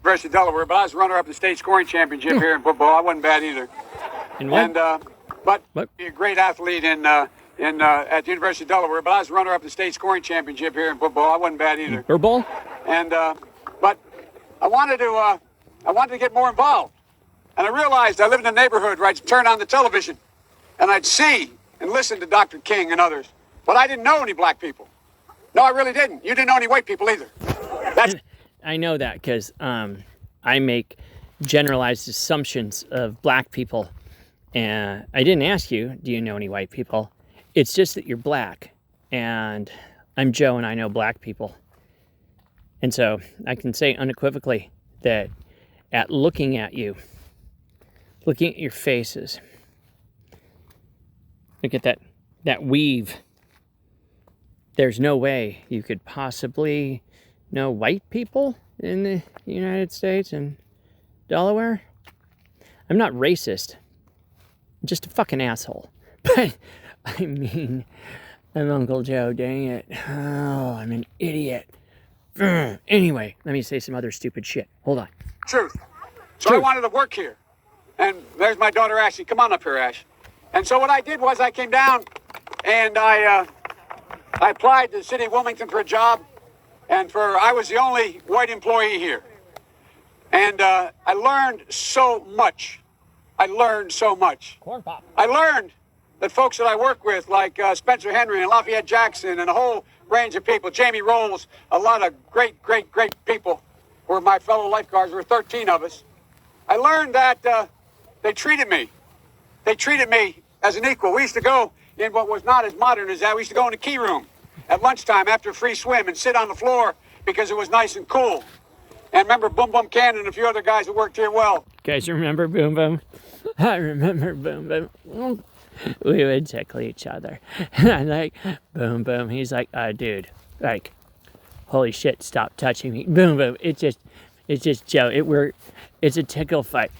University of Delaware, but I was runner-up in the state scoring championship here in football. I wasn't bad either. In what? And but a great athlete at the University of Delaware, but I was runner-up in the state scoring championship here in football. I wasn't bad either. Furball? And but I wanted to get more involved, and I realized I lived in a neighborhood where I'd turn on the television, and I'd see and listen to Dr. King and others, but I didn't know any black people. No, I really didn't. You didn't know any white people either. I know that because I make generalized assumptions of black people. And I didn't ask you, do you know any white people? It's just that you're black. And I'm Joe and I know black people. And so I can say unequivocally that at looking at you, looking at your faces, look at that weave. There's no way you could possibly know white people in the United States and Delaware. I'm not racist. I'm just a fucking asshole. But, I mean, I'm Uncle Joe, dang it. Oh, I'm an idiot. Anyway, let me say some other stupid shit. Hold on. Truth. So I wanted to work here. And there's my daughter, Ashley. Come on up here, Ash. And so what I did was I came down and I applied to the city of Wilmington for a job. And I was the only white employee here. And I learned so much. I learned that folks that I work with, like Spencer Henry and Lafayette Jackson and a whole range of people, Jamie Rolls, a lot of great people were my fellow lifeguards. There were 13 of us. I learned that they treated me as an equal. We used to go in what was not as modern as that. We used to go in the key room at lunchtime after a free swim and sit on the floor because it was nice and cool. And remember Boom Boom Cannon and a few other guys that worked here well. Guys, remember Boom Boom? I remember Boom Boom. We would tickle each other. And I'm like, Boom Boom. He's like, dude, like, holy shit, stop touching me. Boom Boom. It's just Joe. It's a tickle fight.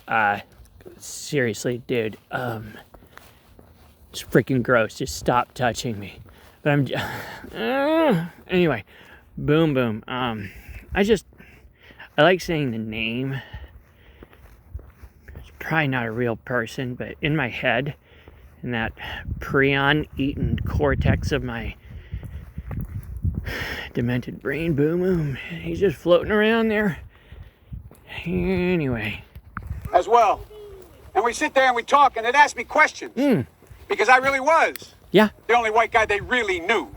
Seriously, dude. It's freaking gross. Just stop touching me. But I'm anyway, Boom Boom. I like saying the name. It's probably not a real person, but in my head, in that prion-eaten cortex of my demented brain, Boom Boom, he's just floating around there. Anyway. As well. And we sit there and we talk, and they'd ask me questions. Because I really was. Yeah. The only white guy they really knew.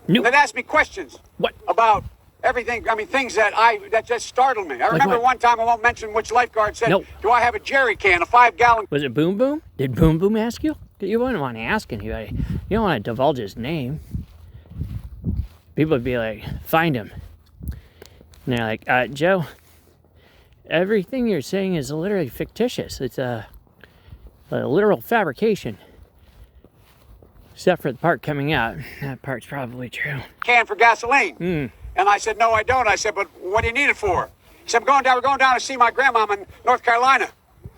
They'd ask me questions. What? About everything. I mean, things that just startled me. I remember one time, I won't mention which lifeguard said, do I have a jerry can, a 5-gallon? Was it Boom Boom? Did Boom Boom ask you? You wouldn't want to ask anybody. You don't want to divulge his name. People would be like, find him. And they're like, Joe, everything you're saying is literally fictitious. It's a literal fabrication. Except for the part coming out. That part's probably true. Can for gasoline. And I said, no, I don't. I said, but what do you need it for? He said, we're going down to see my grandmama in North Carolina.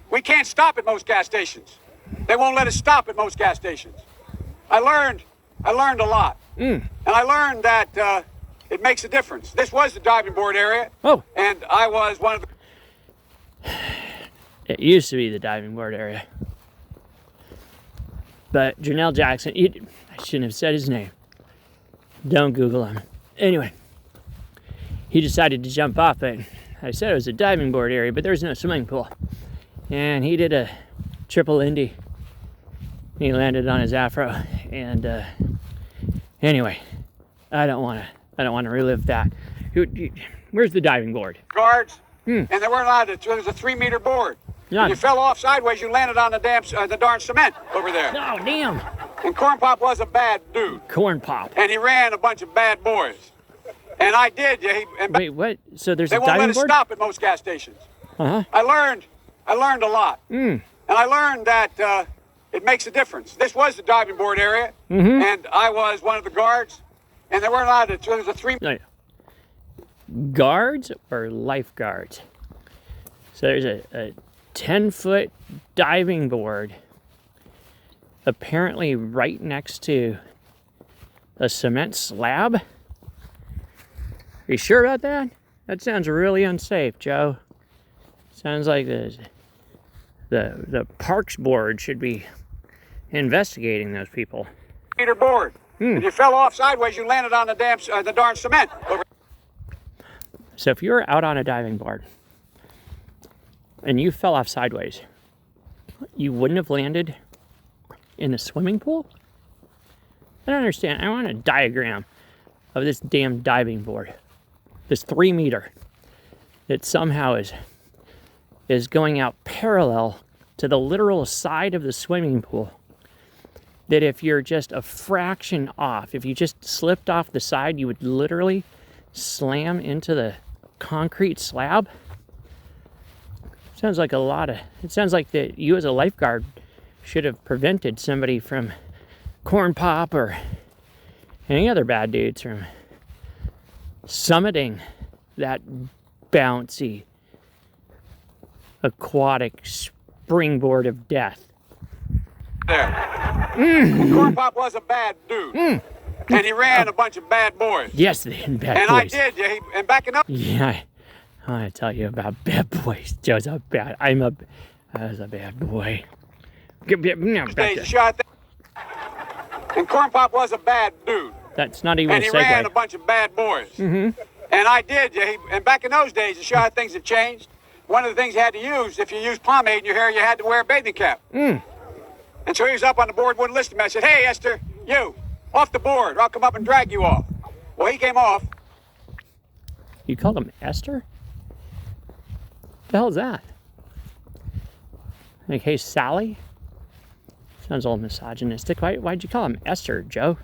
We can't stop at most gas stations. They won't let us stop at most gas stations. I learned a lot. And I learned that it makes a difference. This was the diving board area. Oh. And I was one of the... It used to be the diving board area. But Janelle Jackson, I shouldn't have said his name. Don't Google him. Anyway, he decided to jump off it. I said it was a diving board area, but there was no swimming pool. And he did a triple Indy. He landed on his afro. And anyway, I don't want to relive that. Where's the diving board? Guards. And they weren't allowed to. There was a 3-meter board. You fell off sideways, you landed on the darn cement over there. Oh, damn. And Corn Pop was a bad dude. Corn Pop. And he ran a bunch of bad boys. And I did. Wait, what? So there's a diving board? They won't let us stop at most gas stations. Uh-huh. I learned a lot. And I learned that it makes a difference. This was the diving board area. And I was one of the guards. And they weren't allowed to. There was a 3... No. Guards or lifeguards? So there's a 10-foot diving board apparently right next to a cement slab. Are you sure about that? That sounds really unsafe, Joe. Sounds like the Parks Board should be investigating those people. Peter board. If you fell off sideways, you landed on the darn cement. So if you were out on a diving board and you fell off sideways, you wouldn't have landed in the swimming pool? I don't understand. I want a diagram of this damn diving board. This 3 meter that somehow is going out parallel to the literal side of the swimming pool. That if you're just a fraction off, if you just slipped off the side, you would literally slam into the concrete slab. Sounds like it sounds like that you as a lifeguard should have prevented somebody from Corn Pop or any other bad dudes from summiting that bouncy aquatic springboard of death. There. Corn Pop was a bad dude. And he ran a bunch of bad boys. Yes, the bad And boys. I did, yeah. And backing up. Yeah, I want to tell you about bad boys. Joe's a bad. I was a bad boy. Stage shot. And Corn Pop was a bad dude. That's not even And a he segue. ran a bunch of bad boys. And I did, yeah. And back in those days, the shot things have changed. One of the things you had to use, if you used pomade in your hair, you had to wear a bathing cap. And so he was up on the board, wouldn't listen to me. I said, hey, Esther, you, off the board, or I'll come up and drag you off. Well, he came off. You called him Esther? The hell is that? Like, hey, Sally? Sounds a little misogynistic. Why'd you call him Esther, Joe?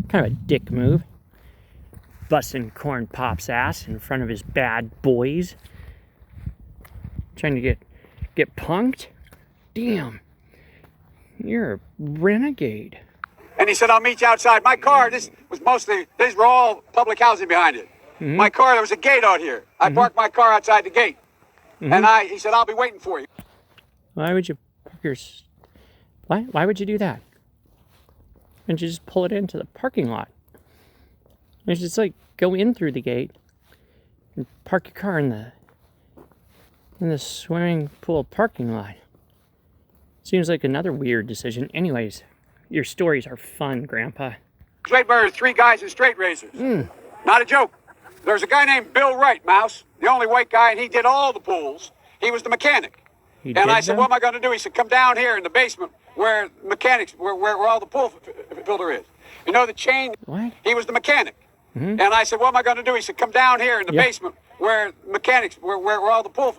Kind of a dick move. Busting Corn Pop's ass in front of his bad boys. Trying to get punked? Damn. You're a renegade. And he said, I'll meet you outside. My car, these were all public housing behind it. My car, there was a gate out here. I parked my car outside the gate. And he said, I'll be waiting for you. Why would you park your... Why would you do that? Why don't you just pull it into the parking lot? It's just like go in through the gate and park your car in the swimming pool parking lot. Seems like another weird decision. Anyways, your stories are fun, Grandpa. Straight murdered 3 guys in straight razors. Not a joke. There's a guy named Bill Wright, Mouse, the only white guy, and he did all the pools. He was the mechanic. He And did I said, them? what am I going to do? He said, come down here in the basement where mechanics, where all the pool filter is. You know the chain? What? He was the mechanic. And I said, what am I going to do? He said, come down here in the Yeah. basement where mechanics, where all the pool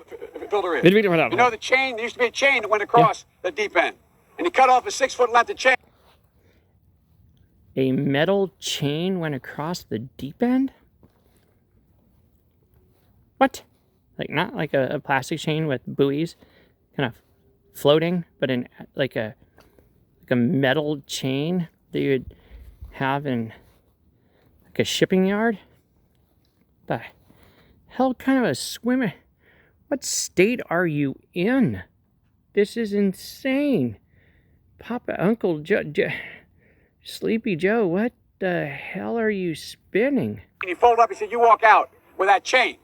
filter is. You know the chain? There used to be a chain that went across the deep end. And he cut off a 6-foot length of chain. A metal chain went across the deep end? What? Like not like a plastic chain with buoys kind of floating, but like a metal chain that you would have in like a shipping yard? The hell kind of a swimmer? What state are you in? This is insane. Papa, Uncle Joe, Sleepy Joe, what the hell are you spinning? And he folded up. He said, you walk out where that chain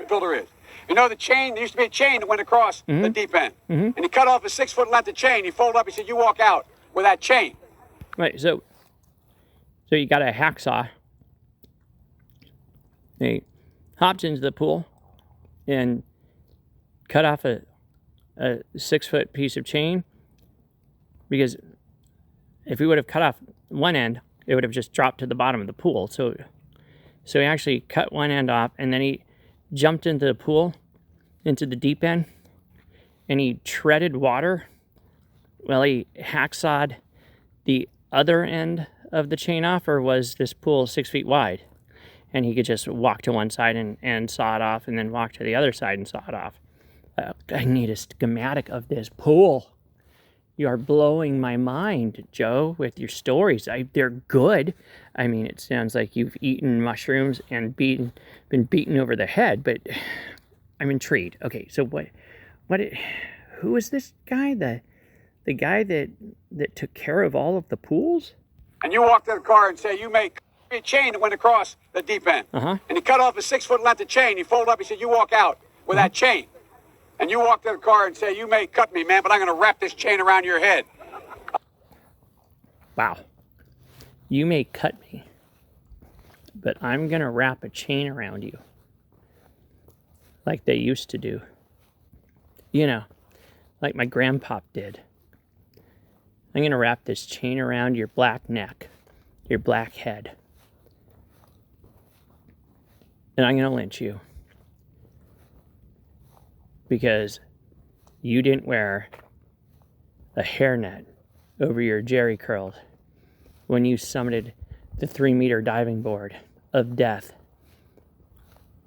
filter is. You know the chain? There used to be a chain that went across the deep end. And he cut off a 6-foot length of chain. He folded up. He said, you walk out where that chain. Right, so you got a hacksaw. He hopped into the pool and cut off a 6-foot piece of chain, because if he would have cut off one end, it would have just dropped to the bottom of the pool. So he actually cut one end off, and then he jumped into the pool, into the deep end, and he treaded water while he hacksawed the other end of the chain off. Or was this pool 6 feet wide? And he could just walk to one side and saw it off, and then walk to the other side and saw it off. I need a schematic of this pool. You are blowing my mind, Joe, with your stories. They're good. I mean, it sounds like you've eaten mushrooms and been beaten over the head, but I'm intrigued. Okay, so who is this guy? The guy that took care of all of the pools? And you walk to the car and say, you make a chain that went across the deep end. And he cut off a 6-foot length of chain. He folded up. He said, you walk out with that chain. and you walk to the car and say, you may cut me, man, but I'm going to wrap this chain around your head. Wow. You may cut me, but I'm going to wrap a chain around you. Like they used to do. You know, like my grandpop did. I'm going to wrap this chain around your black neck, your black head. And I'm going to lynch you. Because you didn't wear a hairnet over your jerry curls when you summited the 3-meter diving board of death,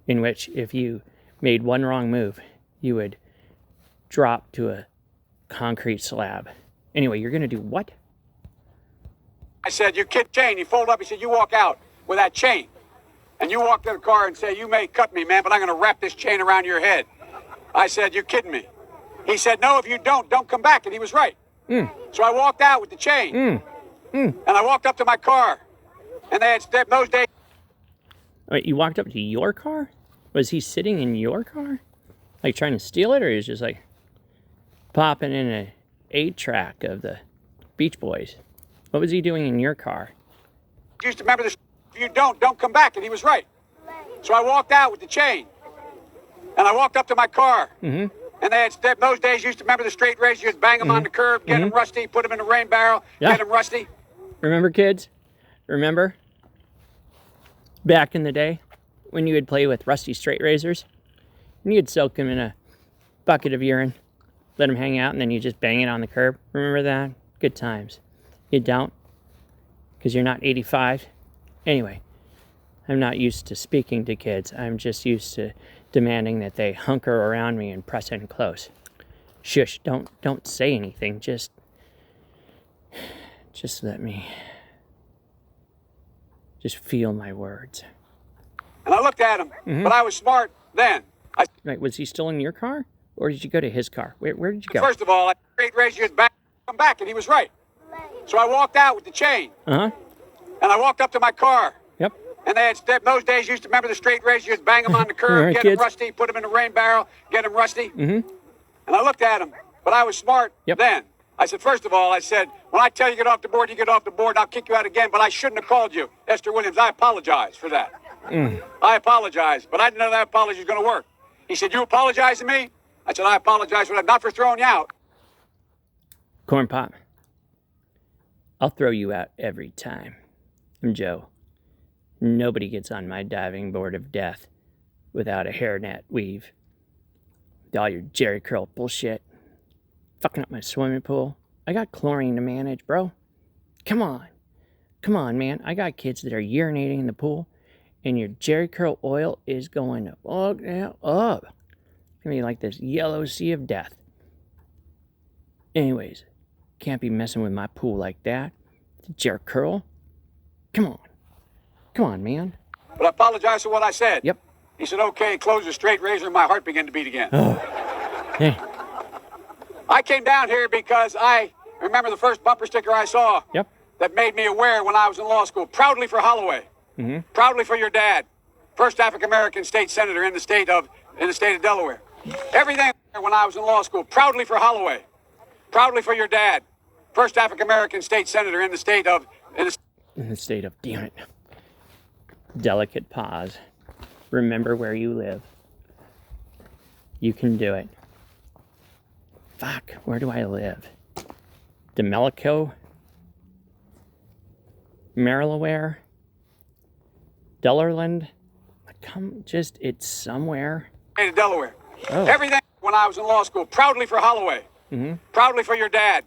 in which if you made one wrong move, you would drop to a concrete slab. Anyway, you're going to do what? I said, you kid chain. He folded up. He said, you walk out with that chain. And you walk to the car and say, you may cut me, man, but I'm going to wrap this chain around your head. I said, you kidding me? He said, no, if you don't come back. And he was right. So I walked out with the chain. And I walked up to my car. And they had those days. Wait, you walked up to your car? Was he sitting in your car? Like trying to steal it? Or he was just like popping in a 8-track of the Beach Boys? What was he doing in your car? Used to remember this. If you don't come back. And he was right. So I walked out with the chain. And I walked up to my car. And they had those days. Used to remember the straight razor. You'd bang them on the curb, get them rusty, put them in a rain barrel, get them rusty. Remember, kids? Remember? Back in the day when you would play with rusty straight razors? And you'd soak them in a bucket of urine, let them hang out, and then you just bang it on the curb. Remember that? Good times. You don't? Because you're not 85? Anyway, I'm not used to speaking to kids. I'm just used to demanding that they hunker around me and press in close. Shush, don't say anything. Just let me just feel my words. And I looked at him, but I was smart then. Right, was he still in your car? Or did you go to his car? Where did you go? First of all, I straight razor, you'd come back, and he was right. So I walked out with the chain. Uh-huh. And I walked up to my car. Yep. And they had those days. Used to remember the straight razor. You'd bang them on the curb, right, get them kids. rusty, put them in a rain barrel, get them rusty. And I looked at him, but I was smart then. I said, first of all, I said, when I tell you get off the board, you get off the board, and I'll kick you out again. But I shouldn't have called you, Esther Williams. I apologize for that. I apologize, but I didn't know that apology was going to work. He said, you apologize to me? I said, I apologize for that, not for throwing you out. Corn Pop, I'll throw you out every time. I'm Joe. Nobody gets on my diving board of death without a hairnet weave. With all your jerry curl bullshit. Fucking up my swimming pool. I got chlorine to manage, bro. Come on. Come on, man. I got kids that are urinating in the pool, and your jerry curl oil is going to fuck that up. It's going to be like this yellow sea of death. Anyways, can't be messing with my pool like that. It's a jerry curl. Come on. Come on, man. But I apologize for what I said. Yep. He said, okay, close the straight razor, and my heart began to beat again. Hey. I came down here because I remember the first bumper sticker I saw Yep. that made me aware when I was in law school. Proudly for Holloway. Proudly for your dad. First African-American state senator in the state of Delaware. Everything when I was in law school. Proudly for Holloway. Proudly for your dad. First African-American state senator in the state of... In the state of, damn it. Delicate pause. Remember where you live. You can do it. Fuck, where do I live? Demelico? Maryland? Dellerland? It's somewhere. State of Delaware. Oh. Everything when I was in law school. Proudly for Holloway. Proudly for your dad.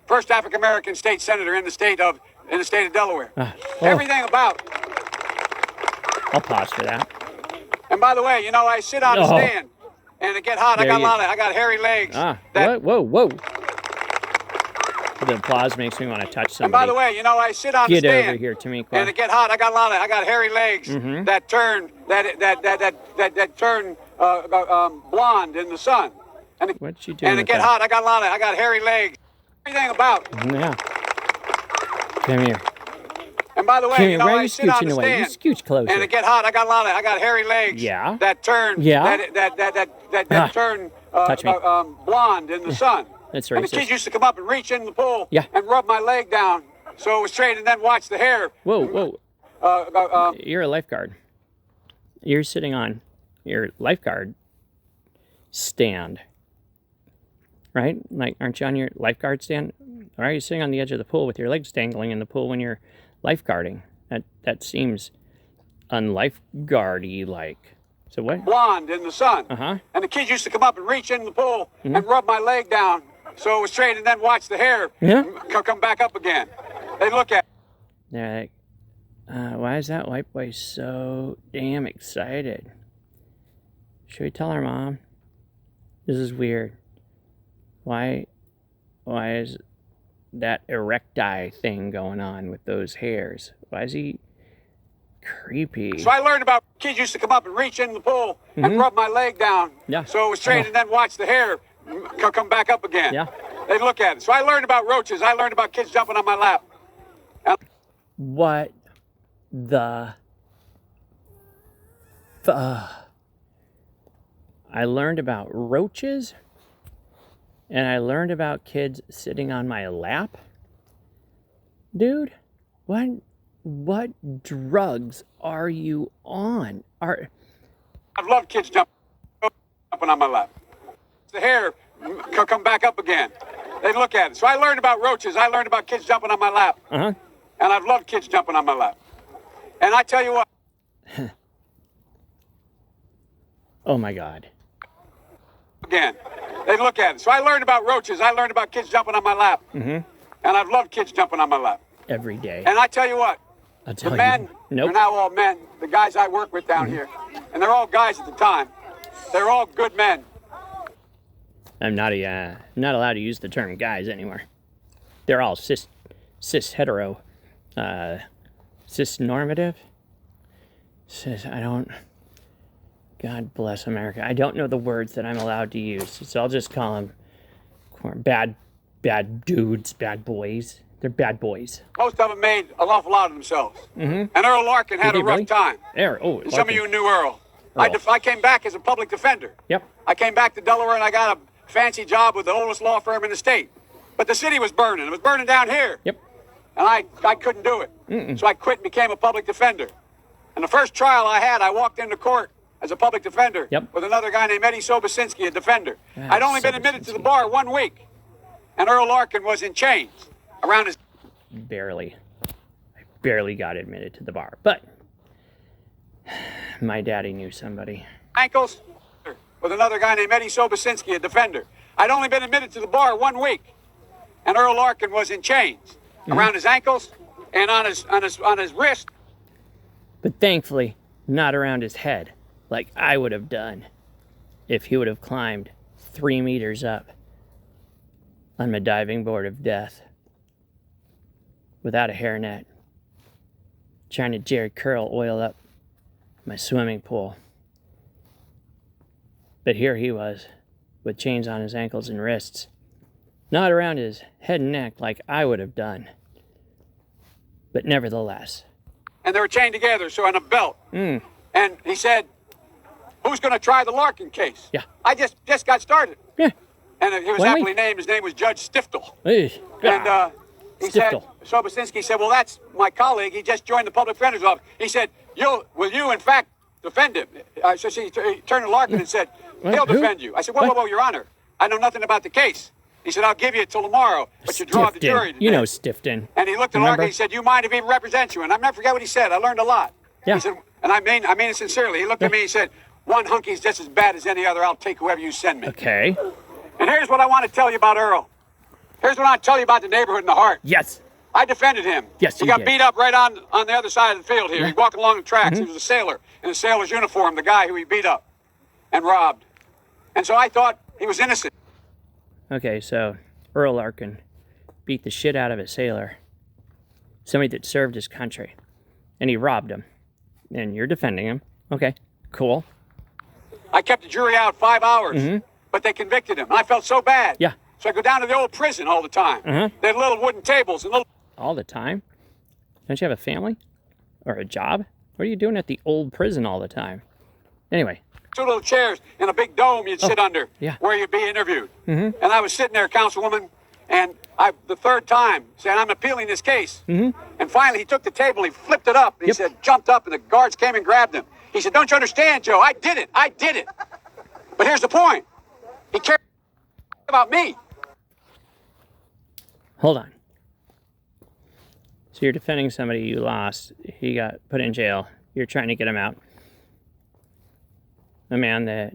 First African-American state senator in the state of Delaware. Everything about... I'll pause for that. And by the way, you know, I sit on a stand, and it get hot. I got hairy legs. Whoa. The applause makes me want to touch somebody. And by the way, you know, I sit on a stand. Get over here to me, and it get hot. I got hairy legs that turn blonde in the sun. And what you doing? And it get hot. I got hairy legs. Everything about. Yeah. Come here. And by the way, Jimmy, you know, why are I you sit on scooching the away? You stand, scooch closer. and it get hot. I got hairy legs. Yeah. That turn. Yeah. That turn. Touch me. Blonde in the sun. That's And the racist. kids used to come up and reach in the pool. Yeah. And rub my leg down so it was straight, and then watch the hair. Whoa. Uh, You're a lifeguard. You're sitting on your lifeguard stand, right? Like, aren't you on your lifeguard stand? Or are you sitting on the edge of the pool with your legs dangling in the pool when you're lifeguarding? That seems unlifeguardy like. So what? Blonde in the sun. Uh-huh. And the kids used to come up and reach in the pool and rub my leg down so it was straight, and then watch the hair come back up again. They look at. They're like, why is that white boy so damn excited? Should we tell our mom? This is weird. Why is that erecti thing going on with those hairs? Why is he creepy? So I learned about kids used to come up and reach in the pool and rub my leg down Yeah. so it was straight, and then watch the hair come back up again. Yeah. They look at it. So I learned about roaches. I learned about kids jumping on my lap. What the I learned about roaches, and I learned about kids sitting on my lap. Dude, what drugs are you on? I've loved kids jumping on my lap. The hair come back up again. They look at it. So I learned about roaches. I learned about kids jumping on my lap. Uh-huh. And I've loved kids jumping on my lap. And I tell you what. Oh my God. Again. They look at it. So I learned about roaches. I learned about kids jumping on my lap. And I've loved kids jumping on my lap. Every day. And I tell you what. I'll tell The men, you. Nope. they're now all men. The guys I work with down here. And they're all guys at the time. They're all good men. I'm not allowed to use the term guys anymore. They're all cis hetero, cis normative. God bless America. I don't know the words that I'm allowed to use, so I'll just call them bad dudes, bad boys. They're bad boys. Most of them made an awful lot of themselves. And Earl Larkin had Did he a rough really? time. Some of you knew Earl. I came back as a public defender. Yep. I came back to Delaware and I got a fancy job with the oldest law firm in the state. But the city was burning. It was burning down here. Yep. And I couldn't do it. So I quit and became a public defender. And the first trial I had, I walked into court as a public defender with another guy named Eddie Sobosinski, a defender. I'd only been admitted to the bar 1 week. And Earl Larkin was in chains around his... I barely got admitted to the bar, but my daddy knew somebody. ankles with another guy named Eddie Sobosinski, a defender. I'd only been admitted to the bar 1 week. And Earl Larkin was in chains around his ankles and on his wrist. But thankfully, not around his head, like I would have done if he would have climbed 3 meters up on my diving board of death without a hairnet, trying to Jerry curl oil up my swimming pool. But here he was, with chains on his ankles and wrists, not around his head and neck like I would have done, but nevertheless. And they were chained together, so on a belt. And he said, who's going to try the Larkin case? Yeah. I just got started. Yeah. And he was When we- aptly named. His name was Judge Stiftel. Hey, And he Stiftel. said, Sobosinski said, well, that's my colleague. He just joined the public defender's office. He said, will you, in fact, defend him? So he turned to Larkin and said, he'll Who? defend you. I said, whoa, Your Honor. I know nothing about the case. He said, I'll give you till tomorrow, but you draw the jury today. You know Stifton. And he looked at Remember? Larkin and he said, you mind if he represents you? And I'll never forget what he said. I learned a lot. Yeah. He said, and I mean it sincerely. He looked at me and he said, one hunky's just as bad as any other. I'll take whoever you send me. Okay. And here's what I want to tell you about Earl. Here's what I want to tell you about the neighborhood and the heart. Yes. I defended him. Yes, he you got did. beat up right on the other side of the field here. He's walking along the tracks. He was a sailor in a sailor's uniform, the guy who he beat up and robbed. And so I thought he was innocent. Okay, so Earl Larkin beat the shit out of a sailor, somebody that served his country, and he robbed him. And you're defending him. Okay, cool. I kept the jury out 5 hours, but they convicted him. And I felt so bad. Yeah. So I go down to the old prison all the time. They had little wooden tables and little... All the time. Don't you have a family? Or a job? What are you doing at the old prison all the time? Anyway. 2 little chairs in a big dome you'd sit under, yeah. where you'd be interviewed. And I was sitting there, Councilwoman, and the third time, saying, I'm appealing this case. And finally, he took the table, he flipped it up, and he said, jumped up, and the guards came and grabbed him. He said, don't you understand, Joe? I did it. I did it. But here's the point. He cared about me. Hold on. So you're defending somebody you lost. He got put in jail. You're trying to get him out. A man that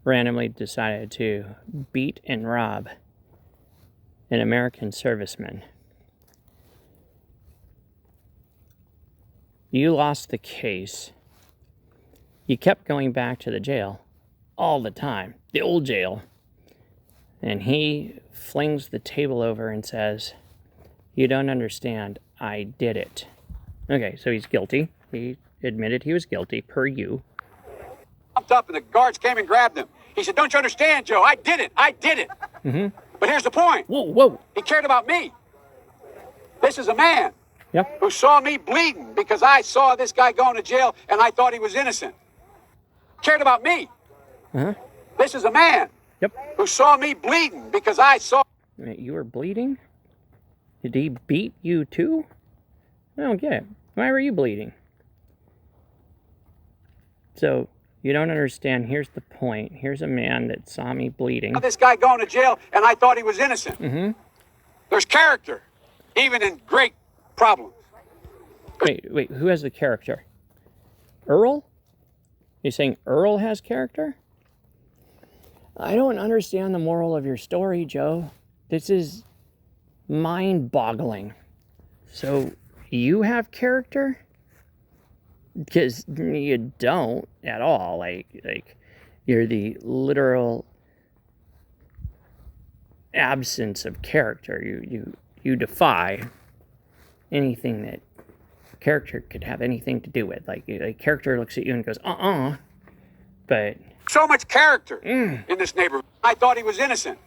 randomly decided to beat and rob an American serviceman. You lost the case. You kept going back to the jail all the time, the old jail. And he flings the table over and says, you don't understand, I did it. Okay, so he's guilty. He admitted he was guilty, per you. Jumped up and the guards came and grabbed him. He said, don't you understand, Joe? I did it. I did it. But here's the point. Whoa. He cared about me. This is a man who saw me bleeding because I saw this guy going to jail and I thought he was innocent. Cared about me. This is a man who saw me bleeding because I saw... You were bleeding? Did he beat you too? I don't get it. Why were you bleeding? So, you don't understand. Here's the point. Here's a man that saw me bleeding. This guy going to jail, and I thought he was innocent. There's character, even in great problems. Wait, who has the character? Earl? You're saying Earl has character? I don't understand the moral of your story, Joe. This is mind-boggling. So, you have character? Because you don't at all. Like you're the literal absence of character. You defy anything that character could have anything to do with. Like character looks at you and goes, But so much character in this neighborhood. I thought he was innocent.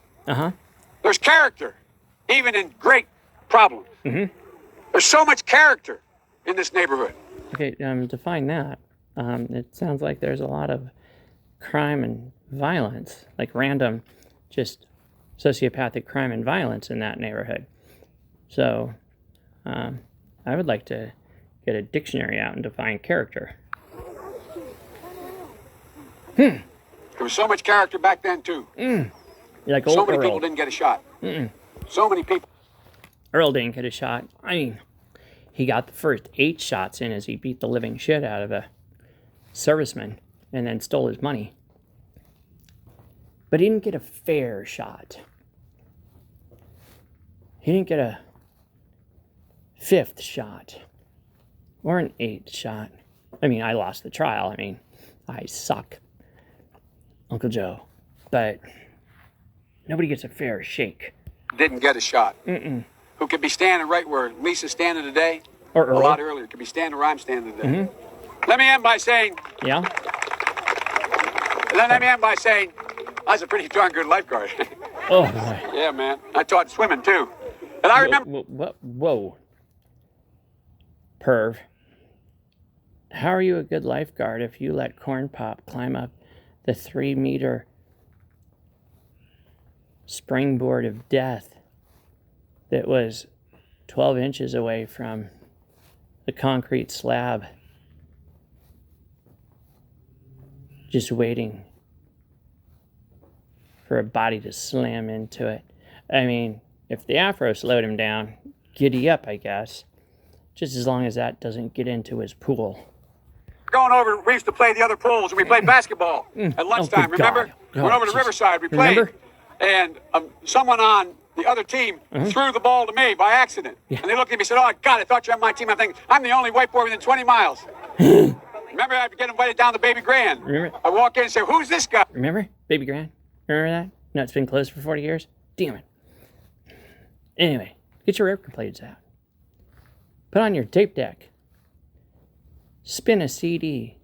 There's character, even in great problems. There's so much character in this neighborhood. Okay, define that. It sounds like there's a lot of crime and violence, like random, just sociopathic crime and violence in that neighborhood. So, I would like to get a dictionary out and define character. There was so much character back then, too. Like so old many Earl. people didn't get a shot. So many people. Earl didn't get a shot. I mean, he got the first 8 shots in as he beat the living shit out of a serviceman and then stole his money. But he didn't get a fair shot. He didn't get a 5th shot or an 8th shot. I mean, I lost the trial. I mean, I suck, Uncle Joe. But nobody gets a fair shake. Didn't get a shot. Who could be standing right where Lisa's standing today, or Earl. A lot earlier. Could be standing where I'm standing today. Let me end by saying... Yeah? Let me end by saying, I was a pretty darn good lifeguard. Oh, boy. Yeah, man. I taught swimming, too. And I remember... Whoa. Perv. How are you a good lifeguard if you let Corn Pop climb up the 3-meter springboard of death that was 12 inches away from the concrete slab, just waiting for a body to slam into it? I mean, if the afro slowed him down, giddy up, I guess. Just as long as that doesn't get into his pool. Going over, we used to play the other pools, and we played babasketball at lunchtime, remember? God. Went over to Riverside, we played. Remember? And someone on the other team threw the ball to me by accident. And they looked at me and said, oh, God, I thought you were on my team. I'm thinking, I'm the only white boy within 20 miles. Remember, I'd get invited down to Baby Grand. Remember? I walk in and say, who's this guy? Remember? Baby Grand? Remember that? No, it's been closed for 40 years? Damn it. Anyway, get your record plates out. Put on your tape deck. Spin a CD.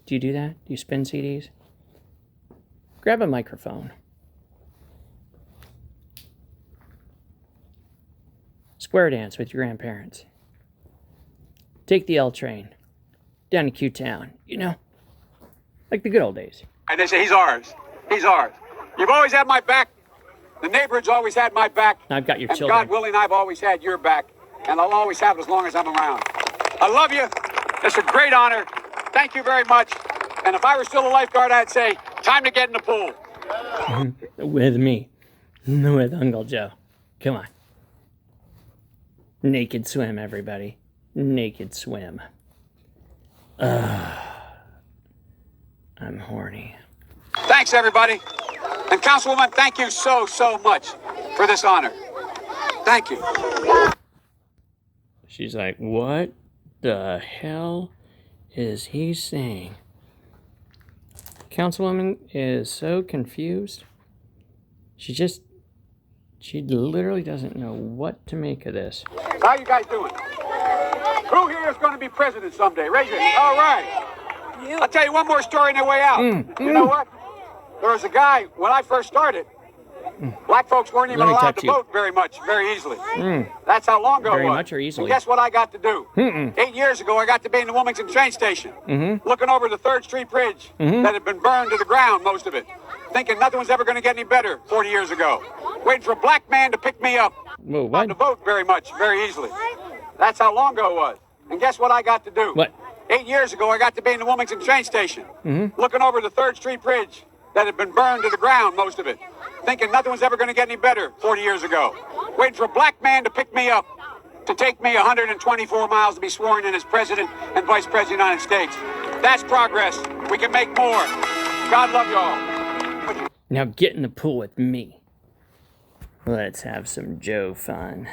Do you do that? Do you spin CDs? Grab a microphone. Square dance with your grandparents. take the L train down to Q-Town, you know? Like the good old days. And they say, he's ours. He's ours. You've always had my back. The neighborhood's always had my back. I've got your and children. God willing, I've always had your back. And I'll always have it as long as I'm around. I love you. It's a great honor. Thank you very much. And if I were still a lifeguard, I'd say, time to get in the pool. With me. With Uncle Joe. Come on. Naked swim, everybody. Naked swim. I'm horny. Thanks, everybody. And Councilwoman, thank you so, so much for this honor. Thank you. She's like, what the hell is he saying? Councilwoman is so confused. She literally doesn't know what to make of this. How you guys doing? Who here is going to be president someday? Raise your hand. All right. I'll tell you one more story on the way out. You know what? There was a guy, when I first started, black folks weren't even allowed to vote very easily. That's how long ago it was. Very much or easily? And guess what I got to do? 8 years ago, I got to be in the Wilmington train station, looking over the 3rd Street Bridge that had been burned to the ground, most of it, thinking nothing was ever going to get any better 40 years ago. Waiting for a black man to pick me up. Whoa, what? To vote very easily. That's how long ago it was. And guess what I got to do? What? 8 years ago, I got to be in the Wilmington train station, looking over the 3rd Street Bridge that had been burned to the ground, most of it, thinking nothing was ever going to get any better 40 years ago. Waiting for a black man to pick me up, to take me 124 miles to be sworn in as President and Vice President of the United States. That's progress. We can make more. God love you all. Now get in the pool with me. Let's have some Joe fun.